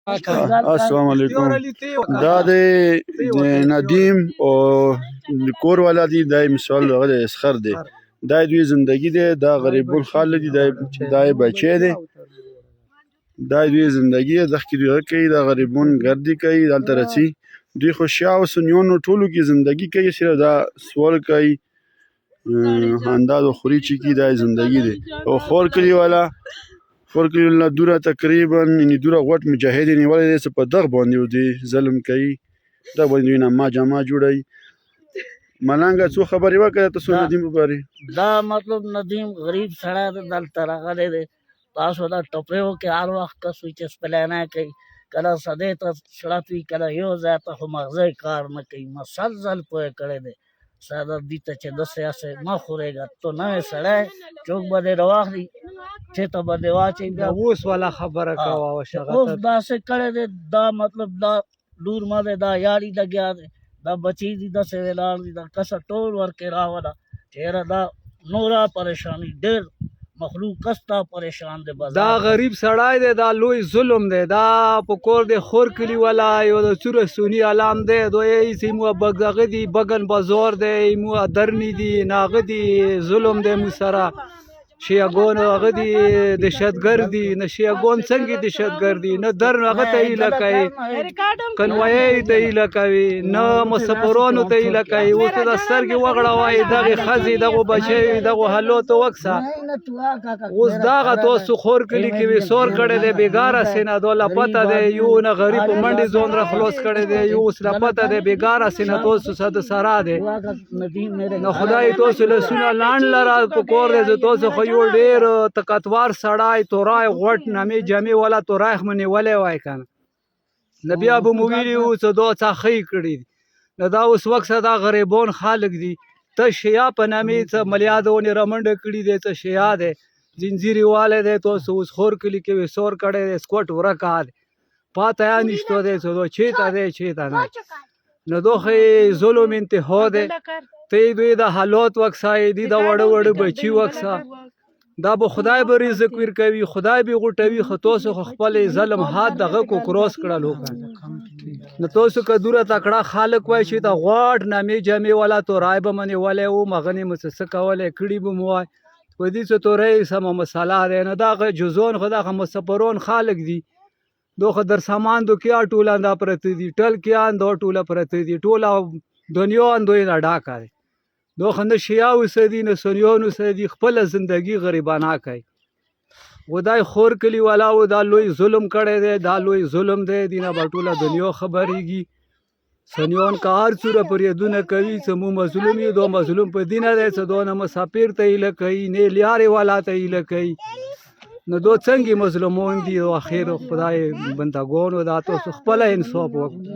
السلام علیکم. دا د ندیم او کور والا دی، دا مثال هغه د اسخر دی، دا دوی زندگی دی، دا غریبون خال دی، دا بچی دی، دا دوی زندگی دی، دغه دوی کوي، دا غریبون گردی کوي، دلته رسي دوی خوشیا او سنیونو ټولو کې زندگی کوي، صرف دا سوال کوي انداز و خوري چې کی، دا زندگی دی. او خور کلی والا دوره تقریبا یعنی دوره غوټ مجاهد نیولې دی، څه په دغ باندې دی ظلم کوي، دغ باندې دوی نامه جامه جوړوي. ملنګه څو خبرې وکړه تاسو ندیم په باره؟ دا مطلب ندیم غریب سړی دی، دلته راغلی دی، تاسو دا ټپریو کې هر وخت کس وي چې سپلینه کوي، کله سدې ته شړپ وي، کله یو ځای ته خو مغزی کار نه کوي، مسلسل پوه کړی دی ساده دي ته چې داسې هسې مه خورېږه، تو نوی سړی چوک به دې راواخلي چېرته به دې واچوي، بیا اوس والا خبره کوه اوس داسې کړی دی، دا مطلب دا لور مه دی، دا یاري لګیا دی، دا بچی دي داسې ولاړ دي، دا کسه ټول ورکې راوله چې یاره دا نوره پریشاني ډېر مخلوق کستا پریشان دی. دا غریب سړی دی، دا لوی ظلم دی، دا په کور دی خور کلی والا یو د چوره سونی علام دی، دوی سیمو بغدغه دی، بگن بازار دی، مو درنی دی، ناغه دی، ظلم دی مو سره، شیعگون هغه دی دهشتګرد دي، نه شیعگون څنګه دهشتګرد دي، نه در هغه ته هیله کوي، کنوایي ته هیله کوي، نه مسافرانو ته هیله کوي. اوس د سترګې وغړوئ دغې ښځې دغو بچیو دغو حالاتو وکسه، اوس دغه تاسو خور کلي کې ویسور کړی دی، بېګاره سینه دا له پته دی، یو نه غریب په منډې ځان را خلاص کړی دی، یو اوس له پته دی بېګاره سینه تاسو سره سره دی. نو خدای تاسو لاسونه لنډ لره په کور دی، زه تاسو خو یو ډېر طاقتور سړی تورای غوټ نامې جامې والا تورای خو مې نیولی وای که نه، نو بیا به مو ویلي وو څه دا څاښۍ کړي دي. نو دا اوس وکسه دا غریبان خلک دي، ته شیا په نامې څه ملیا د ونې رامنډه کړي دی، څه شیا دی زنځیرې والی دی، تاسو اوس خور کلي کې ویسور کړی دی، سکوټ ورکه دی، پاته یا نشته دی، څه دا چېرته دی چېرته نه. نو دا خو ظلم انتها دی، ته دوی د حالات وکسه دی، د وړه وړه بچي وکسه، دا به خدای به رزق ورکوي، خدای به غوټوي، خو تاسو خو خپل ظلم حد دغه کو کراس کړل وکړه. نو تاسو که دوره تکړه خلک وای چې د غوټ نامې جامې والا تورای به مې نیولی و، مغه نه مو څه کولی کړي به مو وای، په دې څه تورۍ سمه مسله دی. نو دغه جزون خو دغه مسافران خلک دي، دو خو در سامان دو کیا ټوله دا پرته دي، ټل کیان دا ټوله پرته دي، ټوله دنیا دوی نه ډاکه دی، دو خو نه شیعه اوسدي نه سنیان اوسدي، خپله زندګي غریبانه کوي. و دا خور کلي والا و دا لوی ظلم کړی دی، دا لوی ظلم دی، دې نه به ټوله دنیا خبرېږي. سنیان که هر څوره فریادونه کوي څه مو مظلوم یو، دا مظلوم په دې نه دی څه دا نه مسافر ته هیله کوي، نه لیارې والا ته هیله کوي، نو دو څنګه مظلومان دي. او اخر خدای بندګانو دا تاسو خپله انصاف وکړئ.